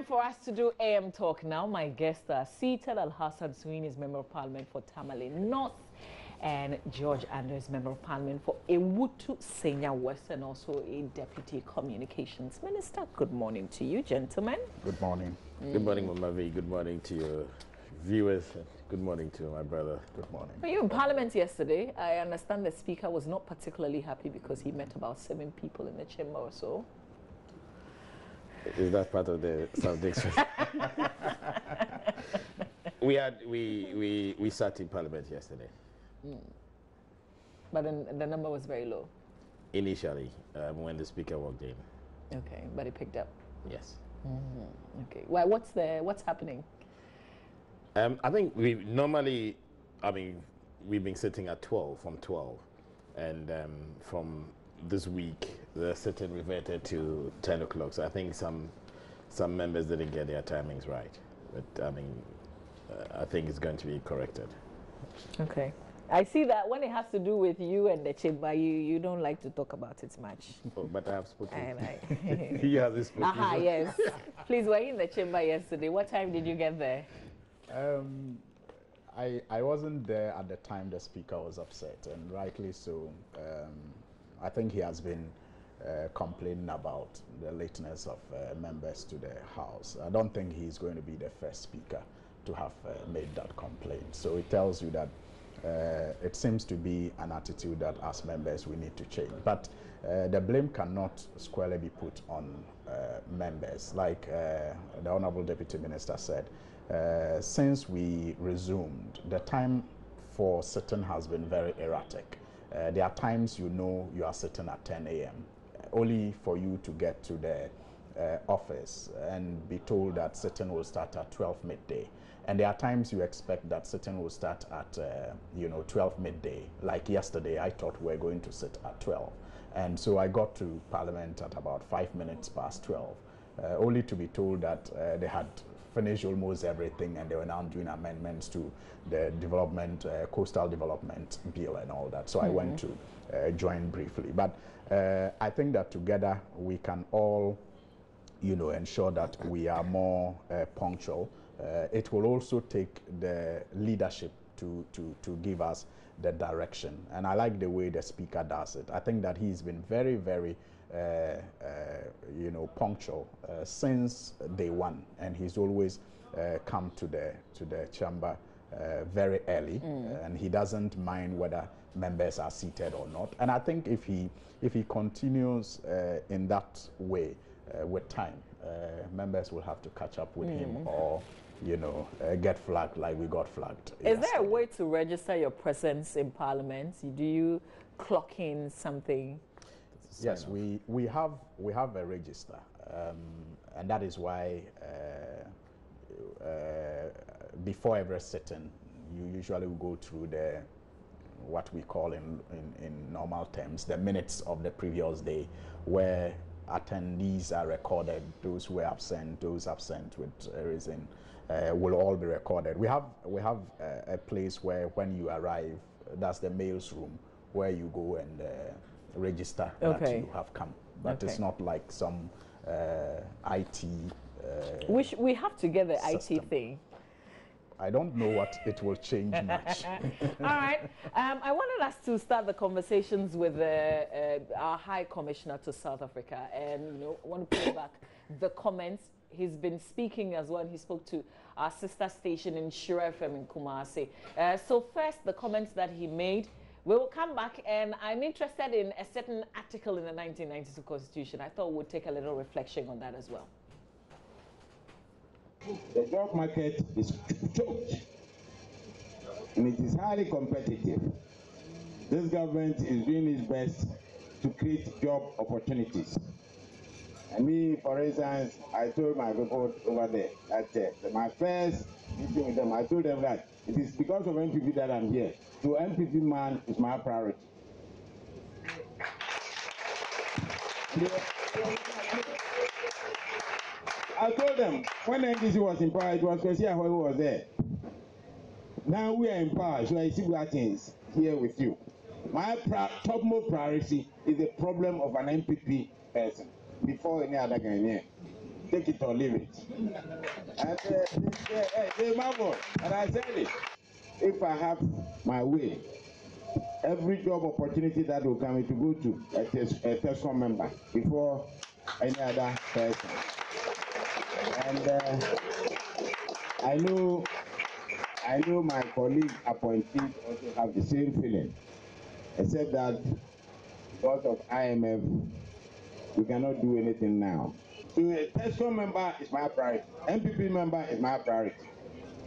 Time for us to do AM Talk now. My guests are Seated Al-Hassan Sweeney is Member of Parliament for Tamale North, and George Andrews, Member of Parliament for Ewutu Senya West, and also a Deputy Communications Minister. Good morning to you, gentlemen. Good morning. Good morning, Mama V. Good morning to your viewers. Good morning to my brother. Good morning. Were you in Parliament yesterday? I understand the Speaker was not particularly happy because he met about 7 people in the chamber or so. Is that part of the subject? we sat in Parliament yesterday. But then the number was very low. Initially, when the Speaker walked in. Okay, but it picked up. Yes. Okay. Well, what's happening? I think we've been sitting at 12 from 12, and from this week the sitting reverted to 10 o'clock. So I think some members didn't get their timings right, but I think it's going to be corrected. Okay. I see that when it has to do with you and the chamber, you don't like to talk about it much. Oh, but I have spoken. He has spoken. Aha, yes. Please, were you in the chamber yesterday? What time did you get there? I wasn't there at the time the Speaker was upset, and rightly so. I think he has been complaining about the lateness of members to the House. I don't think he's going to be the first Speaker to have made that complaint. So it tells you that it seems to be an attitude that as members we need to change. But the blame cannot squarely be put on members. Like the Honourable Deputy Minister said, since we resumed, the time for sitting has been very erratic. There are times you are sitting at 10 a.m. Only for you to get to the office and be told that sitting will start at 12 midday. And there are times you expect that sitting will start at 12 midday. Like yesterday, I thought we were going to sit at 12. And so I got to Parliament at about 5 minutes past 12, only to be told that they had finished almost everything and they were now doing amendments to the coastal development bill and all that. So I went to join briefly. But I think that together we can all ensure that we are more punctual. It will also take the leadership to give us the direction. And I like the way the Speaker does it. I think that he's been very, very punctual since day one, and he's always come to the chamber very early, and he doesn't mind whether members are seated or not. And I think if he continues in that way with time, members will have to catch up with him, or get flagged like we got flagged. Is there a way to register your presence in Parliament? Do you clock in something? Yes, we have a register, and that is why before every sitting, you usually go through what we call in normal terms the minutes of the previous day, where attendees are recorded. Those who were absent, those absent with a reason, will all be recorded. We have a place where when you arrive, that's the mails room, where you go and register that you have come. But it's not like some IT we have to get the system. IT thing. I don't know what it will change much. All right. I wanted us to start the conversations with our High Commissioner to South Africa, and I want to pull back the comments. He's been speaking as well. He spoke to our sister station in Shira FM in Kumasi. So first, the comments that he made. We will come back, and I'm interested in a certain article in the 1992 Constitution. I thought we'd take a little reflection on that as well. The job market is choked, and it is highly competitive. This government is doing its best to create job opportunities. And me, for instance, I told my people over there that my first meeting with them, I told them that it is because of MPP that I'm here. So MPP man is my priority. I told them when NDC was in power, it was Kwesi who was there. Now we are in power, so I see what things here with you. My topmost priority is the problem of an MPP person before any other Ghanaian. take it or leave it. And they marvel. And I said it. If I have my way, every job opportunity that will come, it will go to a TESCOM member before any other person. And I know my colleague appointees also have the same feeling, except that because of IMF, we cannot do anything now. So a TESCOM member is my priority. MPP member is my priority.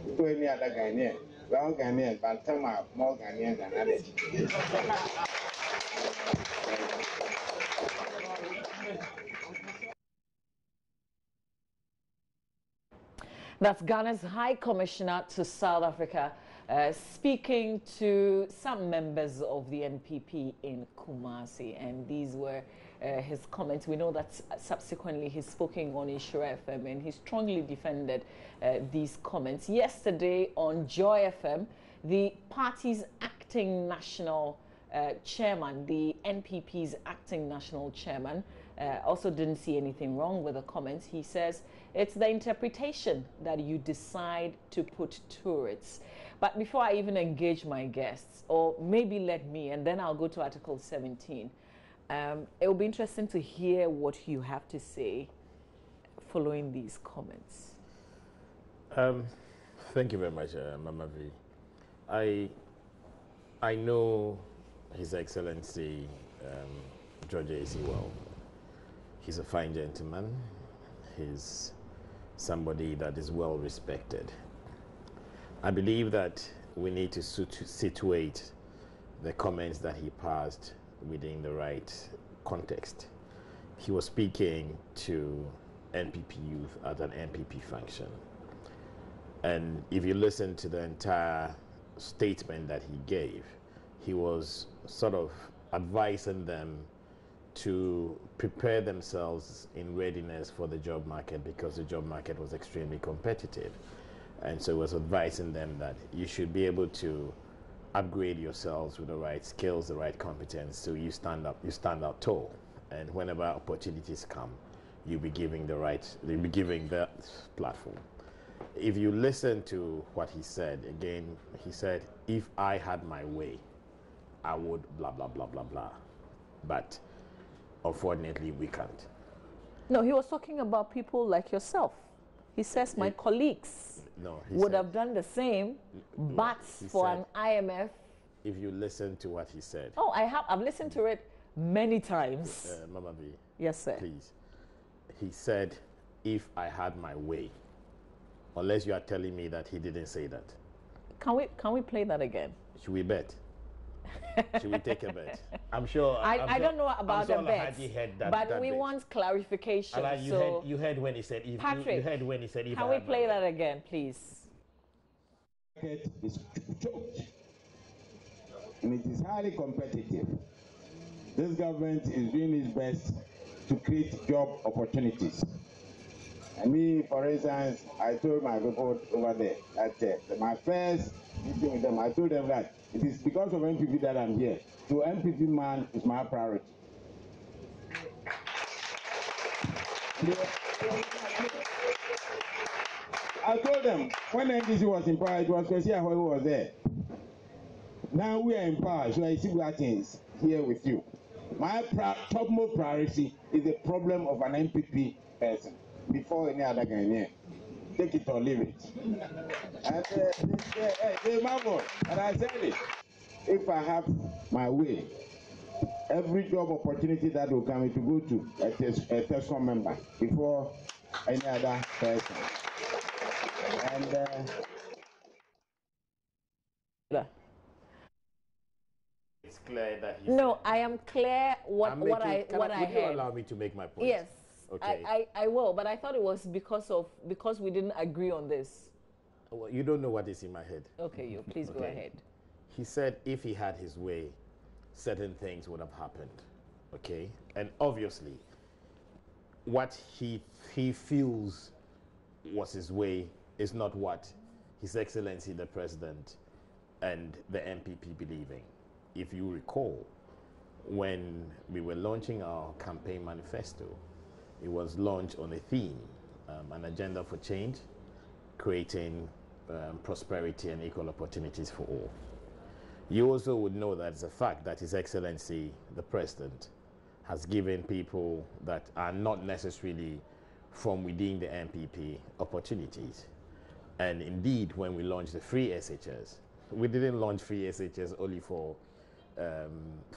Before any other Ghanaian. We're all Ghanaians, but some are more Ghanaians than others. That's Ghana's High Commissioner to South Africa, speaking to some members of the NPP in Kumasi. And these were his comments. We know that subsequently he's spoken on Ishura FM and he strongly defended these comments. Yesterday on Joy FM, the party's acting national chairman, the NPP's acting national chairman, also didn't see anything wrong with the comments. He says it's the interpretation that you decide to put to it. But before I even engage my guests, or maybe let me, and then I'll go to Article 17, it will be interesting to hear what you have to say following these comments. Thank you very much, Mama V. I know His Excellency George Ayisi well. He's a fine gentleman. He's somebody that is well respected. I believe that we need to situate the comments that he passed within the right context. He was speaking to NPP youth at an NPP function. And if you listen to the entire statement that he gave, he was sort of advising them to prepare themselves in readiness for the job market because the job market was extremely competitive. And so he was advising them that you should be able to upgrade yourselves with the right skills, the right competence, so you stand out tall. And whenever opportunities come, you'll be giving that platform. If you listen to what he said, again, he said, if I had my way, I would blah, blah, blah, blah, blah. But unfortunately, we can't. No, he was talking about people like yourself. He says my colleagues would have done the same, but for an IMF. If you listen to what he said. Oh, I've listened to it many times. Mama V. Yes, sir. Please. He said, if I had my way. Unless you are telling me that he didn't say that. Can we play that again? Should we bet? Should we take a bet? I'm sure. I don't know about the bet, but we bet. Want clarification. You heard when he said. Patrick, you heard when he said. Can we play that again, please? Market is choked, and it is highly competitive. This government is doing its best to create job opportunities. And me, for instance, I told my people over there that my first meeting with them, I told them that it is because of MPP that I'm here. So MPP man is my priority. I told them when NDC was in power, it was Kwesi who was there. Now we are in power, so I see what things here with you. My topmost priority is the problem of an MPP person before any other Ghanaian. Take it or leave it. And they marvel. And I said it. If I have my way, every job opportunity that will come, it will go to a TESCOM member before any other person. And it's clear that he No, I am clear what I heard. Would you allow me to make my point? Yes. Okay. I will, but I thought it was because we didn't agree on this. Well, you don't know what is in my head. Okay, please go ahead. He said if he had his way, certain things would have happened. Okay? And obviously, what he feels was his way is not what His Excellency the President and the MPP believing. If you recall, when we were launching our campaign manifesto, it was launched on a theme an agenda for change, creating prosperity and equal opportunities for all. You also would know that it's a fact that His Excellency, the President, has given people that are not necessarily from within the NPP opportunities. And indeed, when we launched the free SHS, we didn't launch free SHS only for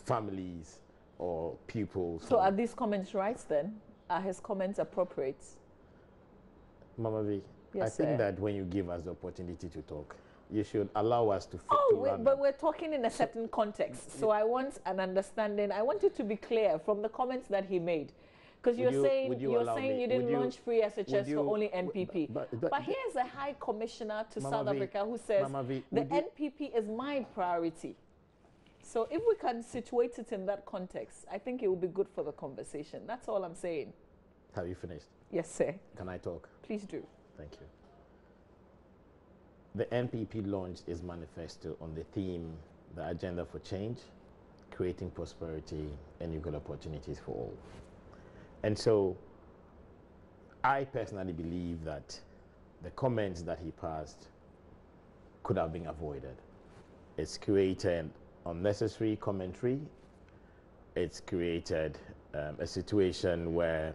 families or pupils. So are these comments right then? Are his comments appropriate? Mama V, Yes, I think sir. that when you give us the opportunity to talk, you should allow us to But we're talking in a certain context. So I want an understanding. I want it to be clear from the comments that he made. Because you're saying you didn't launch free SHS for only NPP. But here's a High Commissioner to South Africa who says the NPP is my priority. So if we can situate it in that context, I think it will be good for the conversation. That's all I'm saying. Have you finished? Yes, sir. Can I talk? Please do. Thank you. The NPP launched its manifesto on the theme, the agenda for change, creating prosperity and equal opportunities for all. And so I personally believe that the comments that he passed could have been avoided. It's created unnecessary commentary. It's created a situation where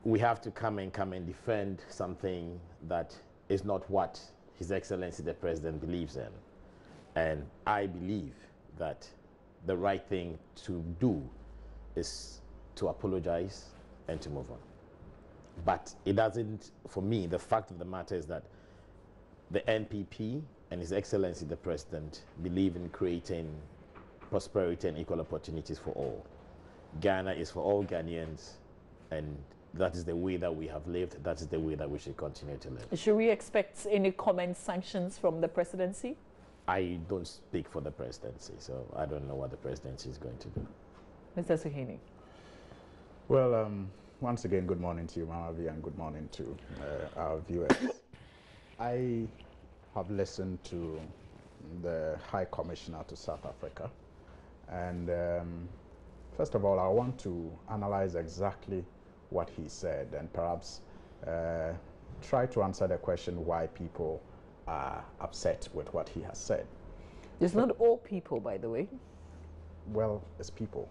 we have to come and defend something that is not what His Excellency the President believes in. And I believe that the right thing to do is to apologize and to move on. But it doesn't, for me, the fact of the matter is that the NPP and His Excellency the President believe in creating prosperity and equal opportunities for all. Ghana is for all Ghanaians, and that is the way that we have lived. That is the way that we should continue to live. Should we expect any comments, sanctions from the presidency? I don't speak for the presidency, so I don't know what the presidency is going to do. Mr. Suhini. Well, once again, good morning to you, Mama V, and good morning to our viewers. I have listened to the High Commissioner to South Africa, and first of all, I want to analyze exactly what he said and perhaps try to answer the question why people are upset with what he has said. It's not all people, by the way. Well, it's people.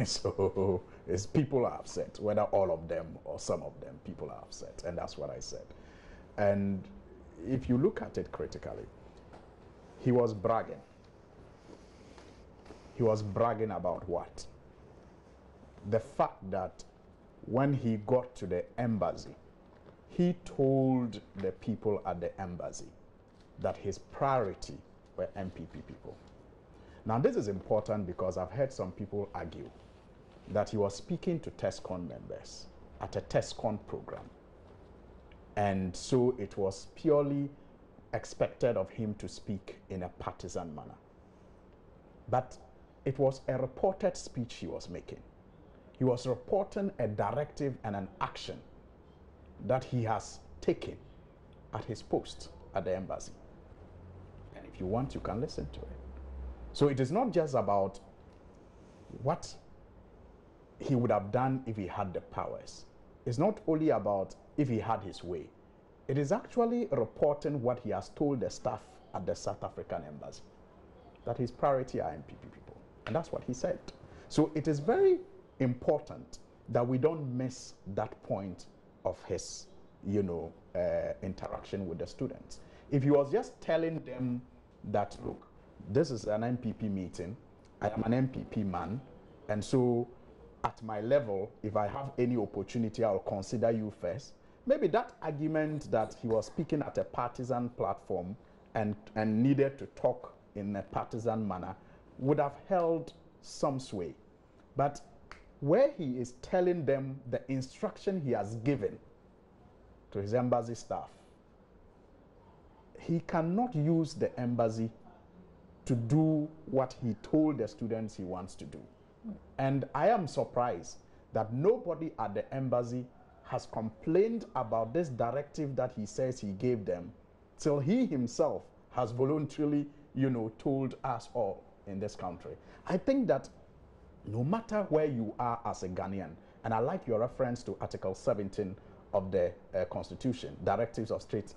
So it's people are upset, whether all of them or some of them, people are upset, and that's what I said. And if you look at it critically, he was bragging. He was bragging about what? The fact that when he got to the embassy, he told the people at the embassy that his priority were NPP people. Now, this is important because I've heard some people argue that he was speaking to TESCON members at a TESCON program. And so it was purely expected of him to speak in a partisan manner. But it was a reported speech he was making. He was reporting a directive and an action that he has taken at his post at the embassy. And if you want, you can listen to it. So it is not just about what he would have done if he had the powers. It's not only about if he had his way. It is actually reporting what he has told the staff at the South African embassy, that his priority are NPP people. And that's what he said. So it is very important that we don't miss that point of his, interaction with the students. If he was just telling them that, look, this is an NPP meeting, I am an NPP man, and so at my level, if I have any opportunity, I'll consider you first. Maybe that argument that he was speaking at a partisan platform and needed to talk in a partisan manner would have held some sway. But where he is telling them the instruction he has given to his embassy staff, he cannot use the embassy to do what he told the students he wants to do. And I am surprised that nobody at the embassy has complained about this directive that he says he gave them till he himself has voluntarily, told us all in this country. I think that no matter where you are as a Ghanaian, And I like your reference to Article 17 of the Constitution, Directives of State,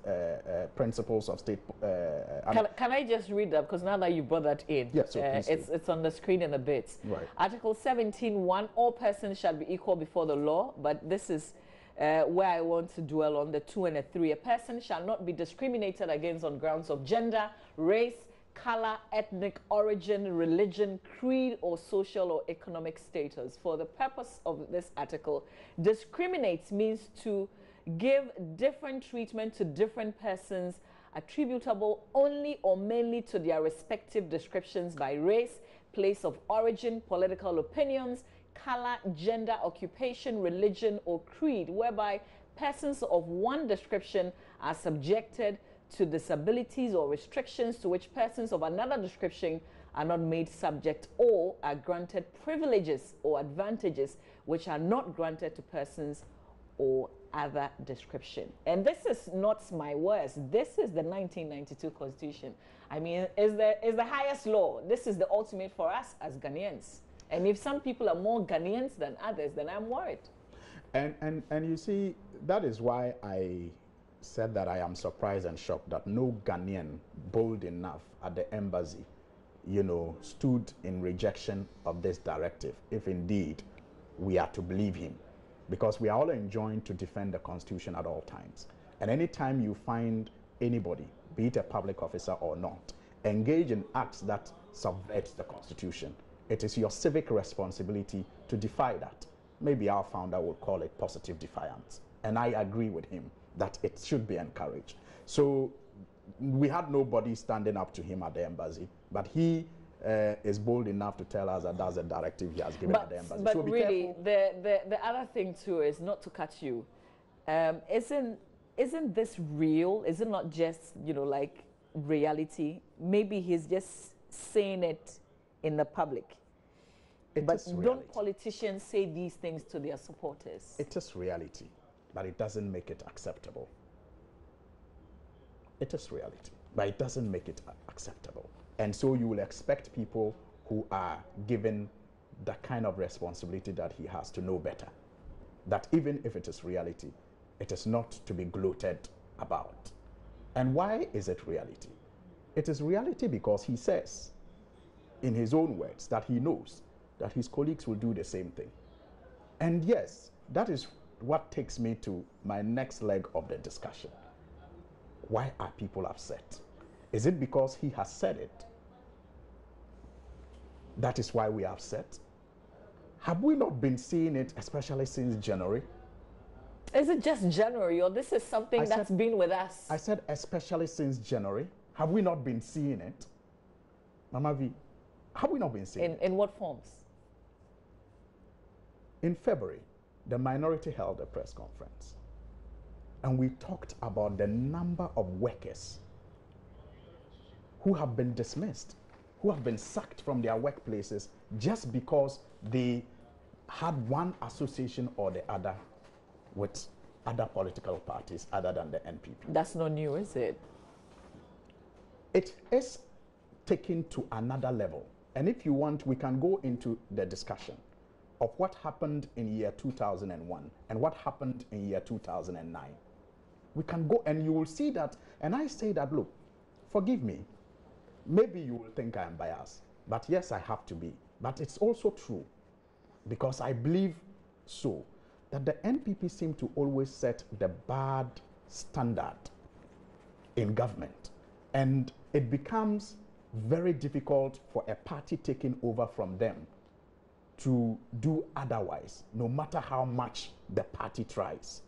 Principles of State. Can I just read that? Because now that you brought that in, yes, so it's on the screen in a bit. Right. Article 17(1), all persons shall be equal before the law, but this is where I want to dwell on the 2 and the 3. A person shall not be discriminated against on grounds of gender, race, color, ethnic origin, religion, creed, or social or economic status. For the purpose of this article, discriminate means to give different treatment to different persons attributable only or mainly to their respective descriptions by race, place of origin, political opinions, color, gender, occupation, religion, or creed, whereby persons of one description are subjected to disabilities or restrictions to which persons of another description are not made subject, or are granted privileges or advantages which are not granted to persons or other description. And this is not my words. This is the 1992 Constitution. I mean, is the highest law. This is the ultimate for us as Ghanaians. And if some people are more Ghanaians than others, then I'm worried. And you see, that is why I said that I am surprised and shocked that no Ghanaian bold enough at the embassy, you know, stood in rejection of this directive, if indeed we are to believe him. Because we are all enjoined to defend the Constitution at all times. And anytime you find anybody, be it a public officer or not, engage in acts that subvert the Constitution, it is your civic responsibility to defy that. Maybe our founder would call it positive defiance. And I agree with him that it should be encouraged. So we had nobody standing up to him at the embassy, but he is bold enough to tell us that that's a directive he has given at the embassy. But so be really, careful. the other thing too is, not to cut you, isn't this real? Is it not just, you know, like reality? Maybe he's just saying it in the public. But don't politicians say these things to their supporters? It is reality, but it doesn't make it acceptable. It is reality, but it doesn't make it acceptable. And so you will expect people who are given the kind of responsibility that he has to know better. That even if it is reality, it is not to be gloated about. And why is it reality? It is reality because he says, in his own words, that he knows that his colleagues will do the same thing. And yes, that is what takes me to my next leg of the discussion. Why are people upset? Is it because he has said it? That is why we are upset. Have we not been seeing it, especially since January? Is it just January, or this is something that's been with us? I said especially since January. Have we not been seeing it? Mama V, have we not been seeing it? In what forms? In February, the minority held a press conference, and we talked about the number of workers who have been dismissed, who have been sacked from their workplaces just because they had one association or the other with other political parties other than the NPP. That's not new, is it? It is taken to another level. And if you want, we can go into the discussion of what happened in year 2001 and what happened in year 2009. We can go and you will see that, and I say that, look, forgive me, maybe you will think I am biased, but yes, I have to be. But it's also true, because I believe so, that the NPP seem to always set the bad standard in government. And it becomes very difficult for a party taking over from them to do otherwise, no matter how much the party tries.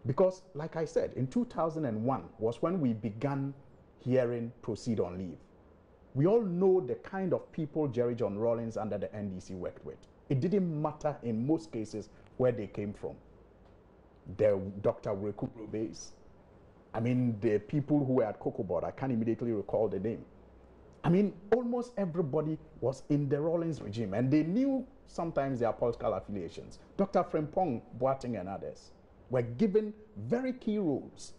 Because, like I said, in 2001 was when we began hearing proceed on leave. We all know the kind of people Jerry John Rawlings under the NDC worked with. It didn't matter in most cases where they came from. The Dr. Reku Robes, I mean, the people who were at Cocobot, I can't immediately recall the name. I mean, almost everybody was in the Rawlings regime, and they knew sometimes their political affiliations. Dr. Frimpong Boateng and others were given very key roles.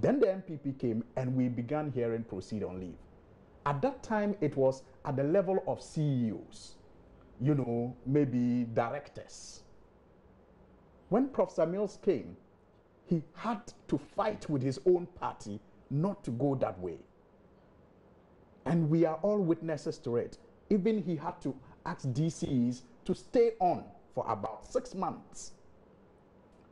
Then the MPP came, and we began hearing proceed on leave. At that time, it was at the level of CEOs, you know, maybe directors. When Professor Mills came, he had to fight with his own party not to go that way. And we are all witnesses to it. Even he had to ask DCEs to stay on for about 6 months,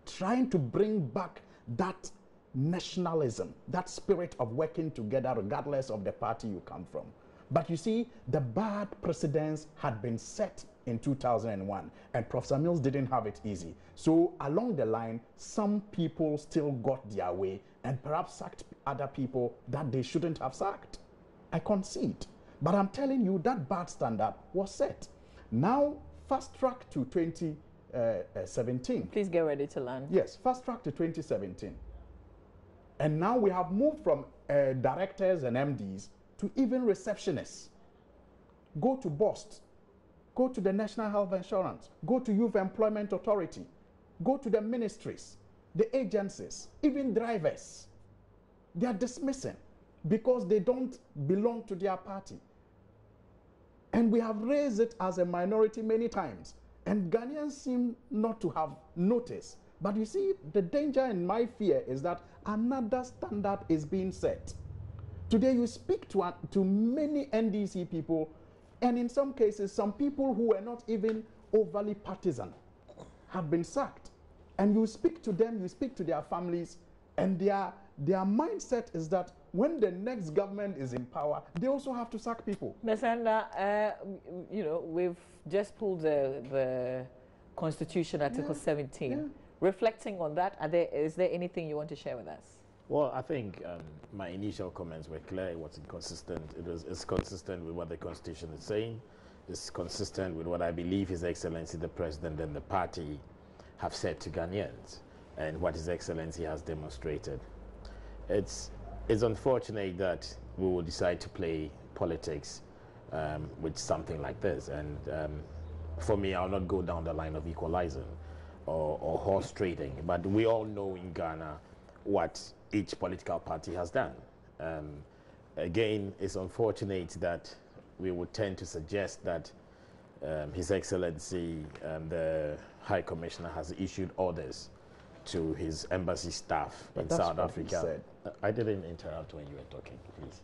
trying to bring back that nationalism, that spirit of working together regardless of the party you come from. But you see, the bad precedents had been set in 2001, and Professor Mills didn't have it easy. So along the line, some people still got their way and perhaps sacked other people that they shouldn't have sacked. I concede. But I'm telling you, that bad standard was set. Now, fast track to 2017. Please get ready to land. Yes, fast track to 2017. And now we have moved from directors and MDs to even receptionists. Go to BOST, go to the National Health Insurance, go to Youth Employment Authority, go to the ministries, the agencies, even drivers. They are dismissing because they don't belong to their party. And we have raised it as a minority many times, and Ghanaians seem not to have noticed. But you see, the danger and my fear is that another standard is being set. Today you speak to many NDC people, and in some cases, some people who were not even overly partisan have been sacked. And you speak to them, you speak to their families, and their mindset is that when the next government is in power, they also have to sack people. Mesanda, you know, we've just pulled the Constitution, Article 17. Yeah. Reflecting on that, is there anything you want to share with us? Well, I think my initial comments were clear. It was inconsistent. It's consistent with what the Constitution is saying. It's consistent with what I believe His Excellency the President and the party have said to Ghanaians and what His Excellency has demonstrated. It's unfortunate that we will decide to play politics with something like this. And for me, I'll not go down the line of equalizing or horse trading. But we all know in Ghana what each political party has done. Again, it's unfortunate that we would tend to suggest that His Excellency the High Commissioner has issued orders to his embassy staff in South Africa. I didn't interrupt when you were talking, please.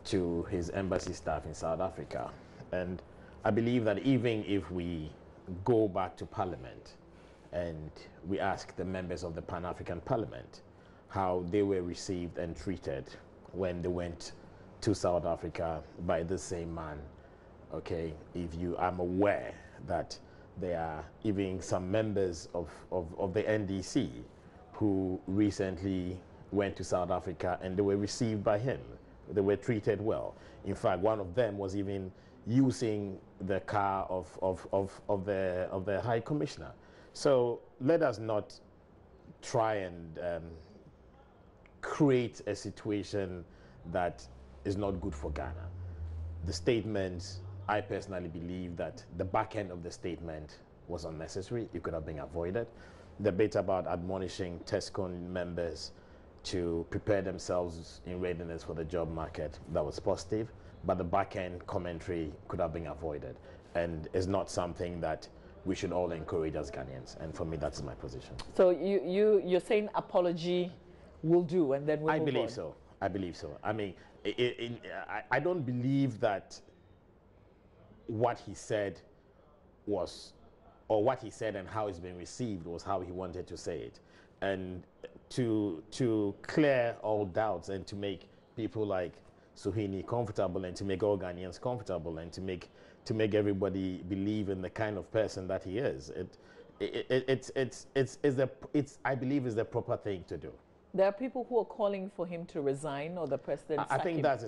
To his embassy staff in South Africa. And I believe that even if we go back to Parliament and we ask the members of the Pan-African Parliament how they were received and treated when they went to South Africa by the same man, okay, I'm aware that there are even some members of the NDC who recently went to South Africa and they were received by him. They were treated well. In fact, one of them was even using the car of the High Commissioner. So let us not try and create a situation that is not good for Ghana. The statement, I personally believe that the back end of the statement was unnecessary. It could have been avoided. The bit about admonishing TESCON members to prepare themselves in readiness for the job market, that was positive. But the back end commentary could have been avoided. And it's not something that we should all encourage as Ghanaians. And for me, that's my position. So you're saying apology will do, and then we'll move on. I believe so. I mean, I don't believe that what he said was, or what he said and how it's been received was how he wanted to say it. And to clear all doubts and to make people like Suhini comfortable and to make all Ghanaians comfortable and to make everybody believe in the kind of person that he is, I believe is the proper thing to do. There are people who are calling for him to resign or the president. I think that's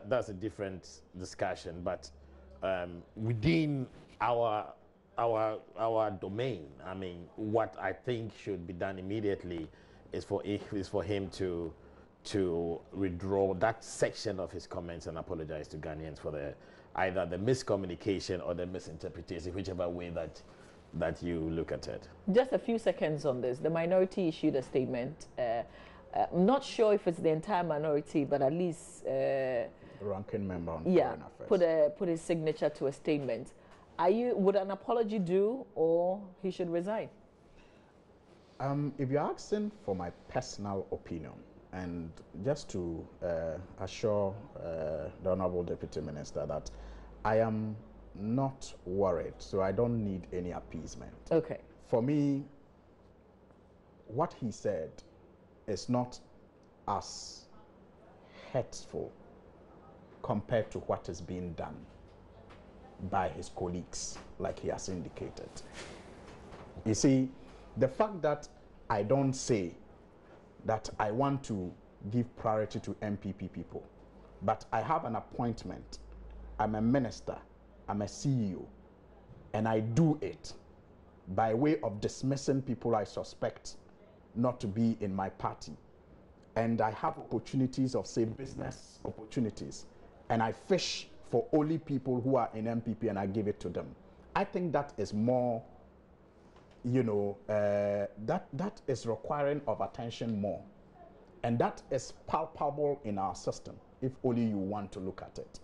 that's a different discussion. But within our domain, I mean, what I think should be done immediately is for him to withdraw that section of his comments and apologize to Ghanaians for either the miscommunication or the misinterpretation, whichever way that you look at it. Just a few seconds on this. The minority issued a statement. I'm not sure if it's the entire minority, but at least ranking member on foreign affairs. Put his signature to a statement. Would an apology do, or he should resign? If you're asking for my personal opinion, and just to assure the Honorable Deputy Minister that I am not worried, so I don't need any appeasement. Okay. For me, what he said is not as hurtful compared to what is being done by his colleagues, like he has indicated. You see, the fact that I don't say that I want to give priority to MPP people, but I have an appointment, I'm a minister, I'm a CEO, and I do it by way of dismissing people I suspect not to be in my party, and I have opportunities of, say, business opportunities, and I fish for only people who are in MPP and I give it to them. I think that is more, you know, that is requiring of attention more. And that is palpable in our system, if only you want to look at it.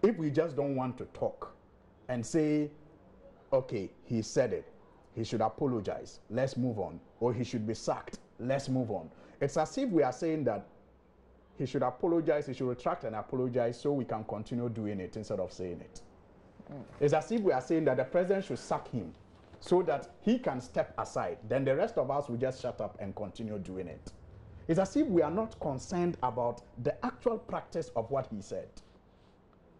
If we just don't want to talk and say, okay, he said it, he should apologize, let's move on, or he should be sacked, let's move on. It's as if we are saying that he should apologize, he should retract and apologize so we can continue doing it instead of saying it. It's as if we are saying that the president should sack him so that he can step aside. Then the rest of us will just shut up and continue doing it. It's as if we are not concerned about the actual practice of what he said.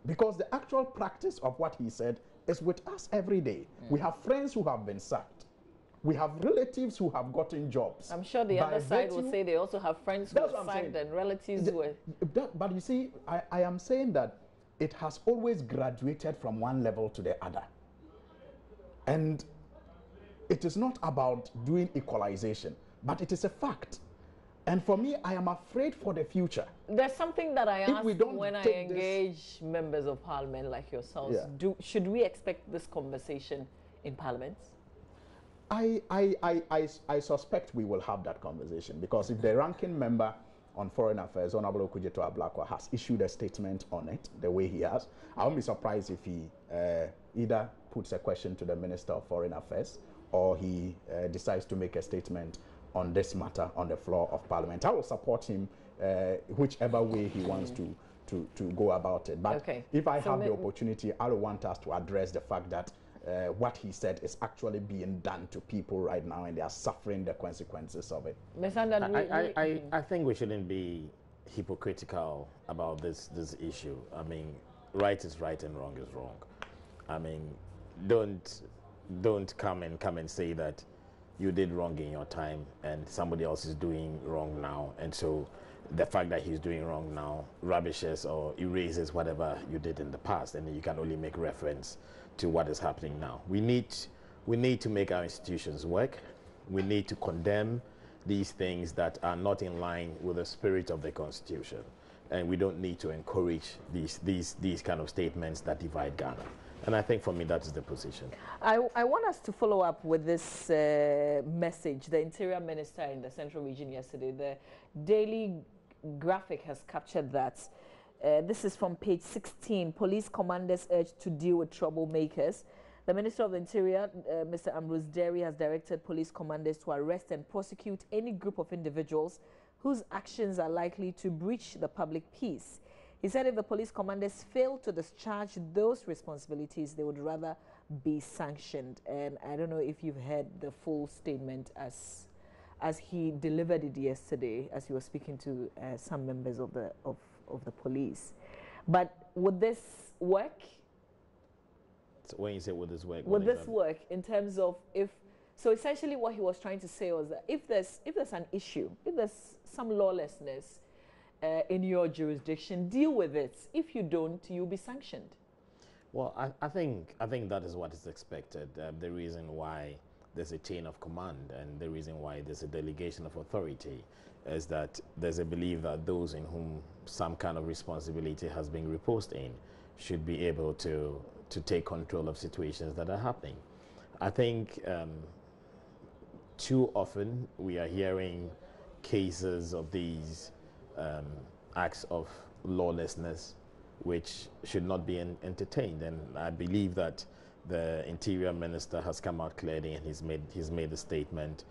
Because the actual practice of what he said is with us every day. We have friends who have been sacked. We have relatives who have gotten jobs. I'm sure the other side will say they also have friends who are sacked and relatives who are... But you see, I am saying that it has always graduated from one level to the other. And it is not about doing equalization, but it is a fact. And for me, I am afraid for the future. There's something that I ask when I engage members of parliament like yourselves. Yeah. Should we expect this conversation in parliament? I suspect we will have that conversation, because if the ranking member on Foreign Affairs, Honorable Okujeto Ablakwa, has issued a statement on it the way he has, I won't be surprised if he either puts a question to the Minister of Foreign Affairs or he decides to make a statement on this matter on the floor of Parliament. I will support him whichever way he wants to go about it. But if I have the opportunity, I will want us to address the fact that what he said is actually being done to people right now, and they are suffering the consequences of it. I think we shouldn't be hypocritical about this issue. I mean, right is right and wrong is wrong. I mean, don't come and say that you did wrong in your time and somebody else is doing wrong now, and so the fact that he's doing wrong now rubbishes or erases whatever you did in the past, and you can only make reference to what is happening now. We need to make our institutions work. We need to condemn these things that are not in line with the spirit of the Constitution, and we don't need to encourage these kind of statements that divide Ghana. And I think for me that is the position. I want us to follow up with this message. The Interior Minister in the Central Region yesterday, the Daily Graphic has captured that. This is from page 16. Police commanders urged to deal with troublemakers. The Minister of the Interior, Mr. Ambrose Derry, has directed police commanders to arrest and prosecute any group of individuals whose actions are likely to breach the public peace. He said if the police commanders fail to discharge those responsibilities, they would rather be sanctioned. And I don't know if you've heard the full statement as he delivered it yesterday, as he was speaking to some members of the police. But would this work? So when you say would this work? Would this work in terms of so essentially what he was trying to say was that if there's an issue, if there's some lawlessness in your jurisdiction, deal with it. If you don't, you'll be sanctioned. Well, I think that is what is expected. The reason why there's a chain of command and the reason why there's a delegation of authority is that there's a belief that those in whom some kind of responsibility has been reposed in should be able to take control of situations that are happening. I think too often we are hearing cases of these acts of lawlessness which should not be entertained, and I believe that the Interior Minister has come out clearly and he's made a statement.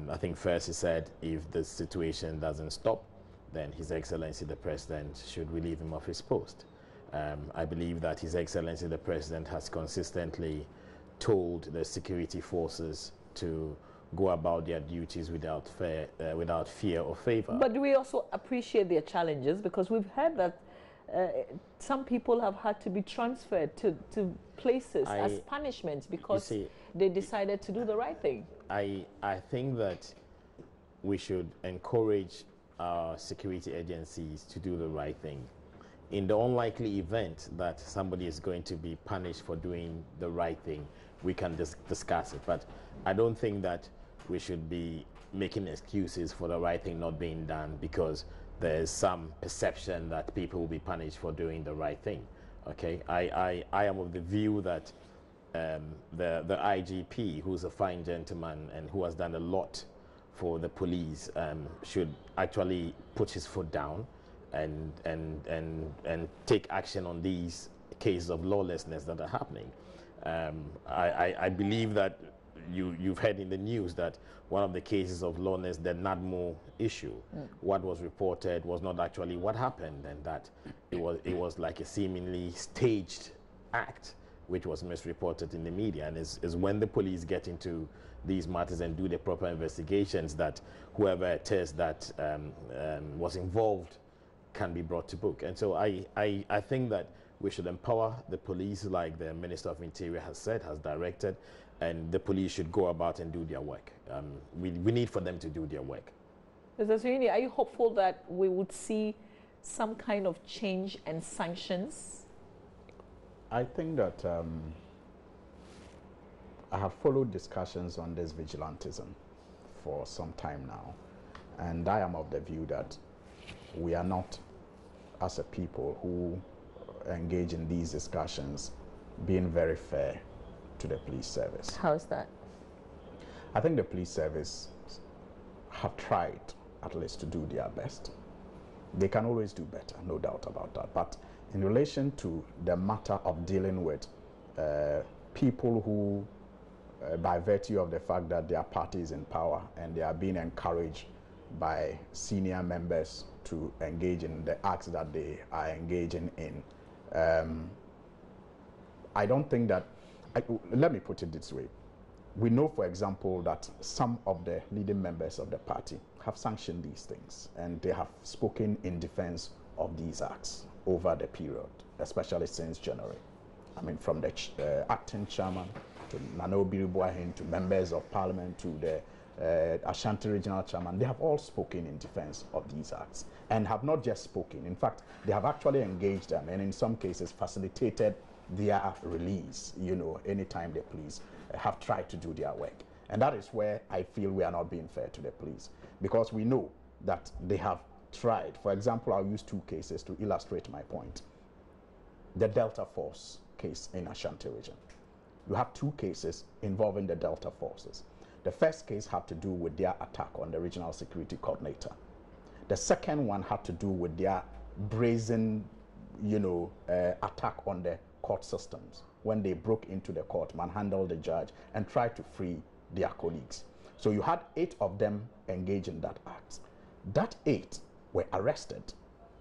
I think first he said if the situation doesn't stop, then His Excellency the President should relieve him of his post. I believe that His Excellency the President has consistently told the security forces to go about their duties without fear or favor. But do we also appreciate their challenges? Because we've heard that some people have had to be transferred to places as punishment because they decided to do the right thing. I think that we should encourage our security agencies to do the right thing. In the unlikely event that somebody is going to be punished for doing the right thing, we can discuss it. But I don't think that we should be making excuses for the right thing not being done because there's some perception that people will be punished for doing the right thing. Okay, I am of the view that the IGP, who's a fine gentleman and who has done a lot for the police, should actually put his foot down and take action on these cases of lawlessness that are happening. I believe that you've heard in the news that one of the cases of lawlessness, the NADMO issue, what was reported was not actually what happened, and that it was like a seemingly staged act which was misreported in the media. And is when the police get into these matters and do the proper investigations that whoever it is that was involved can be brought to book. And so I think that we should empower the police like the Minister of Interior has said, has directed, and the police should go about and do their work. We need for them to do their work. Mr. Suini, are you hopeful that we would see some kind of change and sanctions? I think that I have followed discussions on this vigilantism for some time now, and I am of the view that we are not, as a people who engage in these discussions, being very fair to the police service. How is that? I think the police service have tried at least to do their best. They can always do better, no doubt about that. But in relation to the matter of dealing with people who, by virtue of the fact that their party is in power and they are being encouraged by senior members to engage in the acts that they are engaging in, I don't think that, let me put it this way. We know, for example, that some of the leading members of the party have sanctioned these things, and they have spoken in defense of these acts over the period, especially since January. I mean, from the acting chairman to Nana Obiri to members of parliament to the Ashanti regional chairman, they have all spoken in defense of these acts and have not just spoken. In fact, they have actually engaged them and in some cases facilitated their release, you know, anytime the police have tried to do their work. And that is where I feel we are not being fair to the police, because we know that they have tried. For example, I'll use two cases to illustrate my point. The Delta Force case in Ashanti region. You have two cases involving the Delta Forces. The first case had to do with their attack on the regional security coordinator. The second one had to do with their brazen, you know, attack on the court systems when they broke into the court, manhandled the judge, and tried to free their colleagues. So you had 8 of them engaged in that act. That 8 were arrested.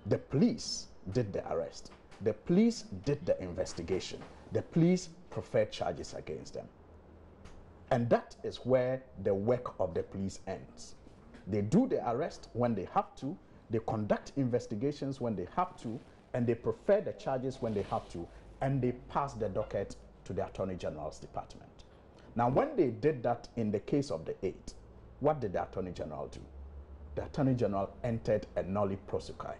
The police did the arrest. The police did the investigation. The police preferred charges against them. And that is where the work of the police ends. They do the arrest when they have to, they conduct investigations when they have to, and they prefer the charges when they have to, and they pass the docket to the Attorney General's department. Now, when they did that in the case of the 8, what did the Attorney General do? The Attorney General entered a nolle prosequi.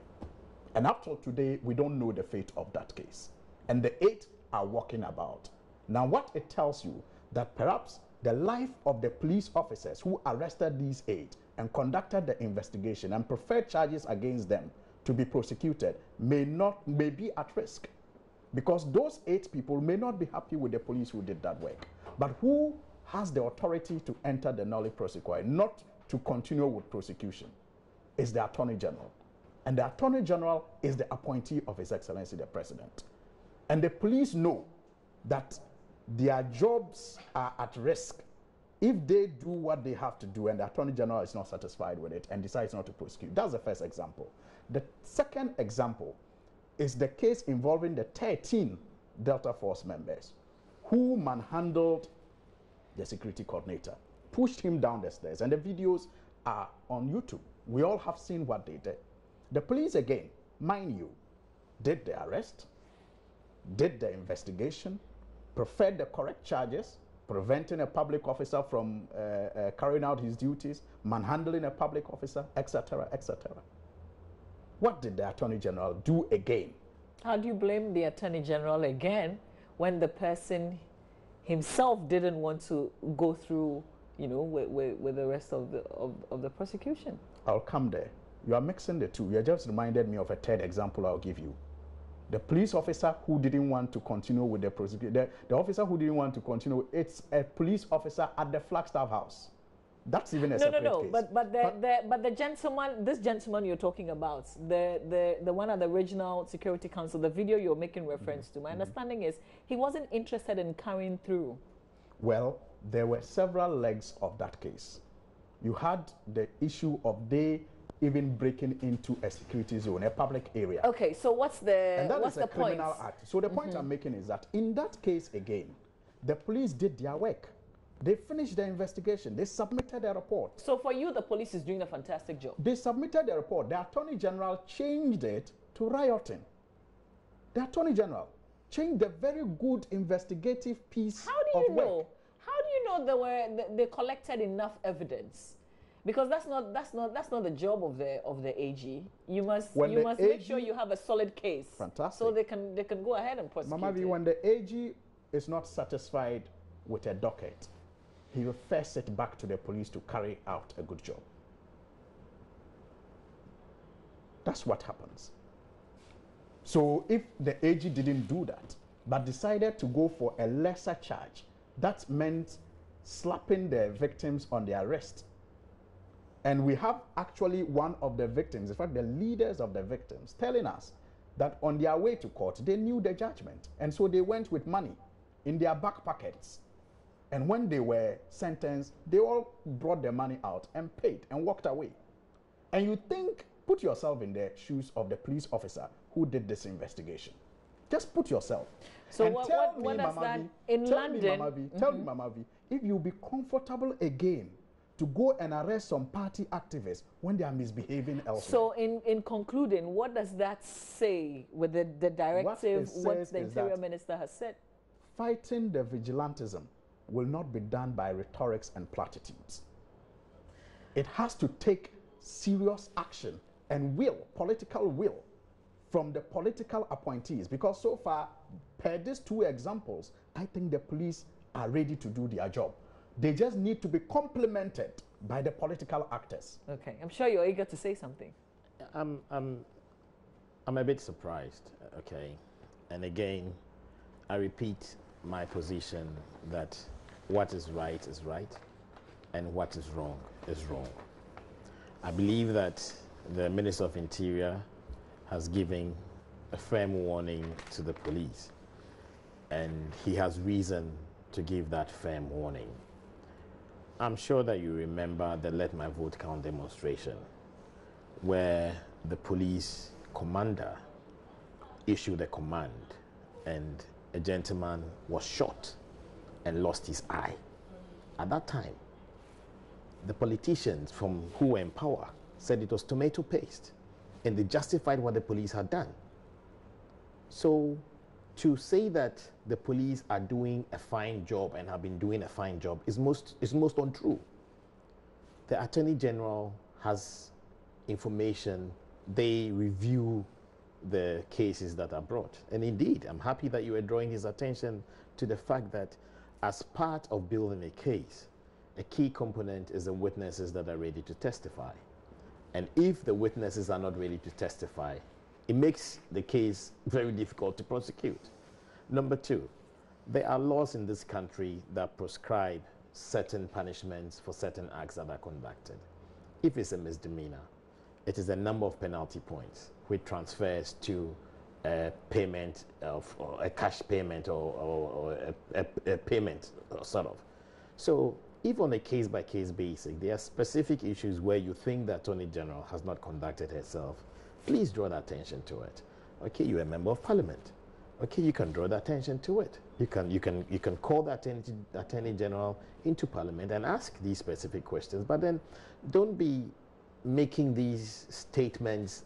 And up till today, we don't know the fate of that case. And the 8 are walking about. Now, what it tells you, that perhaps the life of the police officers who arrested these 8 and conducted the investigation and preferred charges against them to be prosecuted may be at risk. Because those 8 people may not be happy with the police who did that work. But who has the authority to enter the nolle prosequi, not to continue with prosecution, is the Attorney General. And the Attorney General is the appointee of His Excellency the President. And the police know that their jobs are at risk if they do what they have to do and the Attorney General is not satisfied with it and decides not to prosecute. That's the first example. The second example is the case involving the 13 Delta Force members who manhandled the security coordinator, pushed him down the stairs, and the videos are on YouTube. We all have seen what they did. The police, again, mind you, did the arrest, did the investigation, preferred the correct charges, preventing a public officer from carrying out his duties, manhandling a public officer, etc., etc. What did the Attorney General do again? How do you blame the Attorney General again when the person himself didn't want to go through, you know, with the rest of the prosecution? I'll come there. You are mixing the two. You just reminded me of a third example I'll give you. The police officer who didn't want to continue with the prosecution, the officer who didn't want to continue, it's a police officer at the Flagstaff House. That's even a separate case. But the gentleman, this gentleman you're talking about, the one at the Regional Security Council, the video you're making reference to, my understanding is he wasn't interested in carrying through. Well, there were several legs of that case. You had the issue of they even breaking into a security zone, a public area. Okay, so what's the criminal point? Act. So the point I'm making is that in that case again, the police did their work. They finished the investigation. They submitted their report. So for you, the police is doing a fantastic job. They submitted the report. The Attorney General changed it to rioting. The Attorney General changed the very good investigative piece of work. How do you know they collected enough evidence? Because that's not the job of the AG. You must make sure you have a solid case. Fantastic. So they can go ahead and prosecute. Mama V, when the AG is not satisfied with a docket, he refers it back to the police to carry out a good job. That's what happens. So if the AG didn't do that, but decided to go for a lesser charge, that meant slapping the victims on their wrist. And we have actually one of the victims, in fact, the leaders of the victims, telling us that on their way to court, they knew the judgment. And so they went with money in their back pockets. And when they were sentenced, they all brought their money out and paid and walked away. And you think, put yourself in the shoes of the police officer who did this investigation. Just put yourself. So what does that in London? Tell me, Mama V, if you'll be comfortable again to go and arrest some party activists when they are misbehaving elsewhere. So in concluding, what does that say with the directive, what the Interior Minister has said? Fighting the vigilantism will not be done by rhetorics and platitudes. It has to take serious action and political will, from the political appointees, because so far, per these two examples, I think the police are ready to do their job. They just need to be complemented by the political actors. Okay, I'm sure you're eager to say something. I'm a bit surprised, okay? And again, I repeat my position that what is right, and what is wrong is wrong. I believe that the Minister of Interior has given a firm warning to the police, and he has reason to give that firm warning. I'm sure that you remember the Let My Vote Count demonstration, where the police commander issued a command and a gentleman was shot and lost his eye. At that time, the politicians who were in power said it was tomato paste, and they justified what the police had done. So to say that the police are doing a fine job and have been doing a fine job is most untrue. The Attorney General has information. They review the cases that are brought. And indeed, I'm happy that you are drawing his attention to the fact that as part of building a case, a key component is the witnesses that are ready to testify. And if the witnesses are not ready to testify, it makes the case very difficult to prosecute. Number two, there are laws in this country that prescribe certain punishments for certain acts that are conducted. If it's a misdemeanor, it is a number of penalty points, which transfers to a payment of, or a cash payment, or a payment, sort of. So if on a case-by-case basis, there are specific issues where you think the Attorney General has not conducted herself, please draw the attention to it. Okay, you're a member of Parliament. Okay, you can draw the attention to it. You can call the Attorney General into Parliament and ask these specific questions, but then don't be making these statements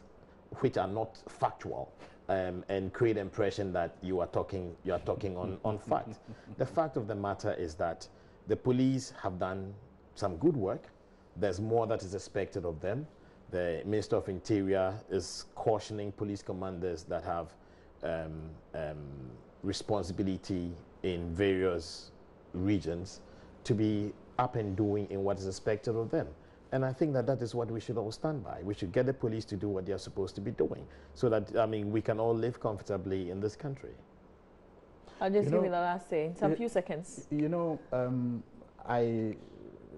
which are not factual, and create the impression that you are talking on fact. The fact of the matter is that the police have done some good work. There's more that is expected of them. The Minister of Interior is cautioning police commanders that have responsibility in various regions to be up and doing in what is expected of them. And I think that that is what we should all stand by. We should get the police to do what they are supposed to be doing, so that, I mean, we can all live comfortably in this country. I'll just give you the last say. Some few seconds. You know, I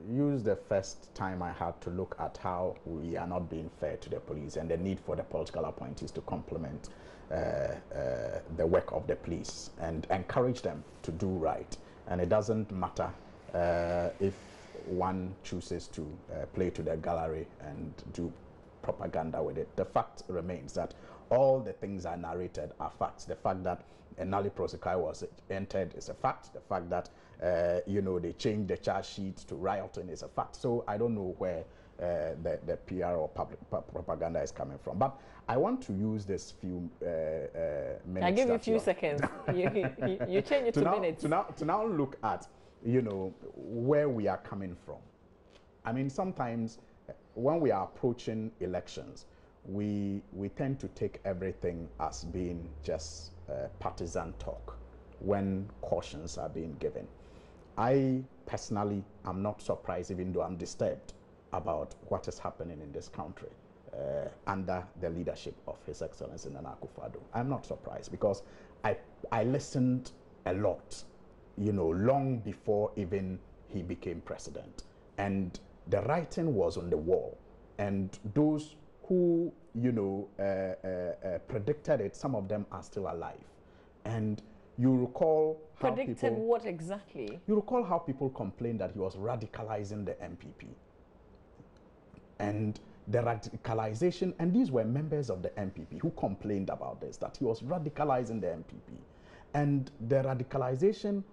used the first time I had to look at how we are not being fair to the police and the need for the political appointees to complement the work of the police and encourage them to do right. And it doesn't matter if one chooses to play to the gallery and do propaganda with it. The fact remains that all the things I narrated are facts. The fact that a nulli prosequi was entered is a fact. The fact that you know, they changed the charge sheet to rioting is a fact. So I don't know where the PR or public propaganda is coming from. But I want to use this few minutes. I give you a few seconds. you change it to minutes. To now look at, you know, where we are coming from. I mean, sometimes when we are approaching elections, we tend to take everything as being just partisan talk when cautions are being given. I personally am not surprised, even though I'm disturbed about what is happening in this country under the leadership of His Excellency Nana Akufo-Addo. I'm not surprised because I listened a lot, you know, long before even he became president. And the writing was on the wall. And those who, you know, predicted it, some of them are still alive. And you recall how predicted what exactly? You recall how people complained that he was radicalizing the MPP. And the radicalization, and these were members of the MPP who complained about this, that he was radicalizing the MPP. And the radicalization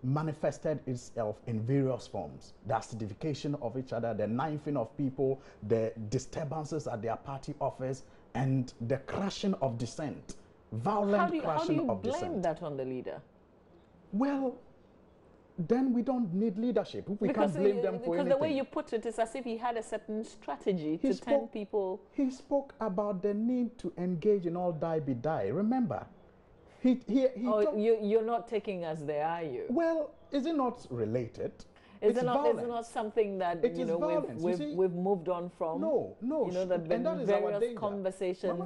manifested itself in various forms. The acidification of each other, the knifing of people, the disturbances at their party office, and the crushing of dissent. Violent crushing of dissent. How do you blame that on the leader? Well, then we don't need leadership. We can't blame them for anything. Because the way you put it is as if he had a certain strategy to turn people. He spoke about the need to engage in all die be die. Remember? You're not taking us there, are you? Well, is it not related? Is it not something that we've moved on from? No. You know, there have been various conversations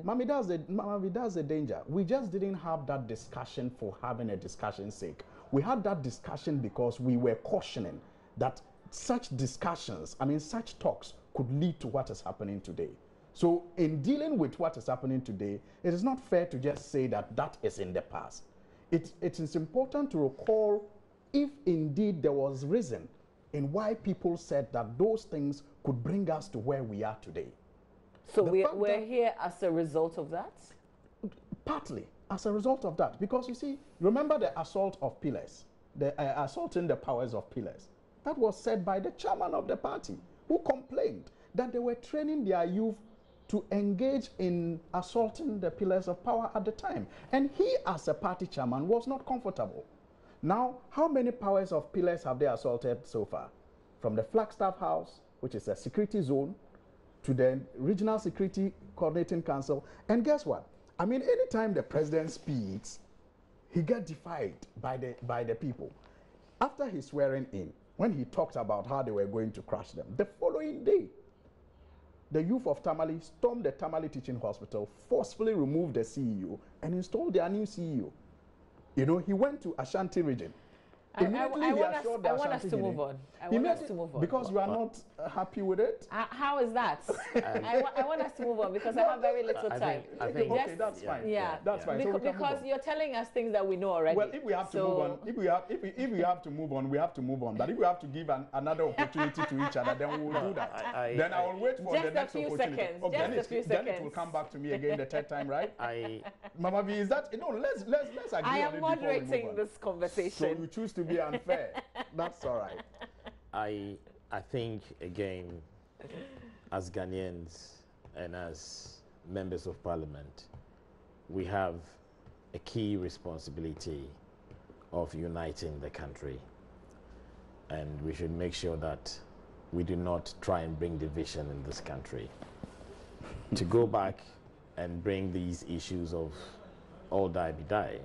Mami, that's the danger. We just didn't have that discussion for having a discussion's sake. We had that discussion because we were cautioning that such discussions, I mean, such talks could lead to what is happening today. So in dealing with what is happening today, it is not fair to just say that that is in the past. It is important to recall if indeed there was reason in why people said that those things could bring us to where we are today. So we're here as a result of that? Partly as a result of that. Because you see, remember the assault of pillars, the assaulting the powers of pillars. That was said by the chairman of the party, who complained that they were training their youth to engage in assaulting the pillars of power at the time. And he, as a party chairman, was not comfortable. Now, how many powers of pillars have they assaulted so far? From the Flagstaff House, which is a security zone, to the Regional Security Coordinating Council. And guess what? I mean, anytime the president speaks, he gets defied by the people. After his swearing in, when he talked about how they were going to crush them, the following day, the youth of Tamale stormed the Tamale Teaching Hospital, forcefully removed the CEO, and installed their new CEO. You know, he went to Ashanti region. Immediately he assured the I want us Ashanti to move Guinea. on. I want us to move on. Because you are not happy with it? How is that? I want us to move on because I have very little time. I think okay, that's fine. Yeah, that's fine. Because you're telling us things that we know already. Well, if we have to move on, if we have to move on, we have to move on. But if we have to give another opportunity to each other, then we will do that. Then I will wait for the next opportunity. Seconds. Okay, just a few seconds. Then it will come back to me again the third time, right? Mama B, is that let's agree I on am it moderating this conversation. So you choose to be unfair. That's all right. I think again, as Ghanaians and as members of Parliament, we have a key responsibility of uniting the country, and we should make sure that we do not try and bring division in this country. To go back and bring these issues of all die be die,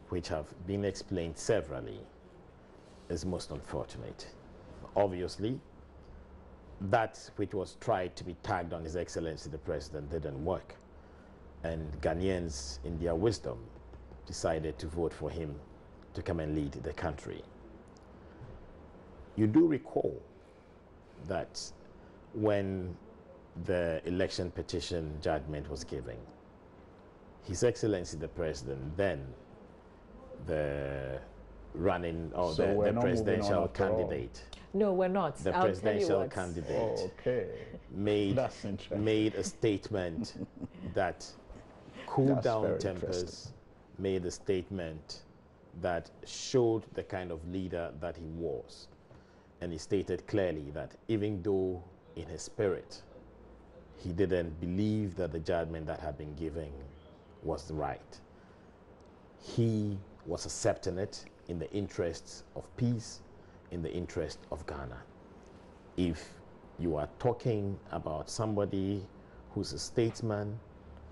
which have been explained severally, is most unfortunate. Obviously, that which was tried to be tagged on His Excellency the President didn't work, and Ghanaians, in their wisdom, decided to vote for him to come and lead the country. You do recall that when the election petition judgment was given, His Excellency the President, then the running or the presidential candidate. No, we're not. The presidential candidate made a statement that cooled down tempers, made a statement that showed the kind of leader that he was. And he stated clearly that even though in his spirit he didn't believe that the judgment that had been given was right, he was accepting it in the interests of peace, in the interest of Ghana. If you are talking about somebody who's a statesman,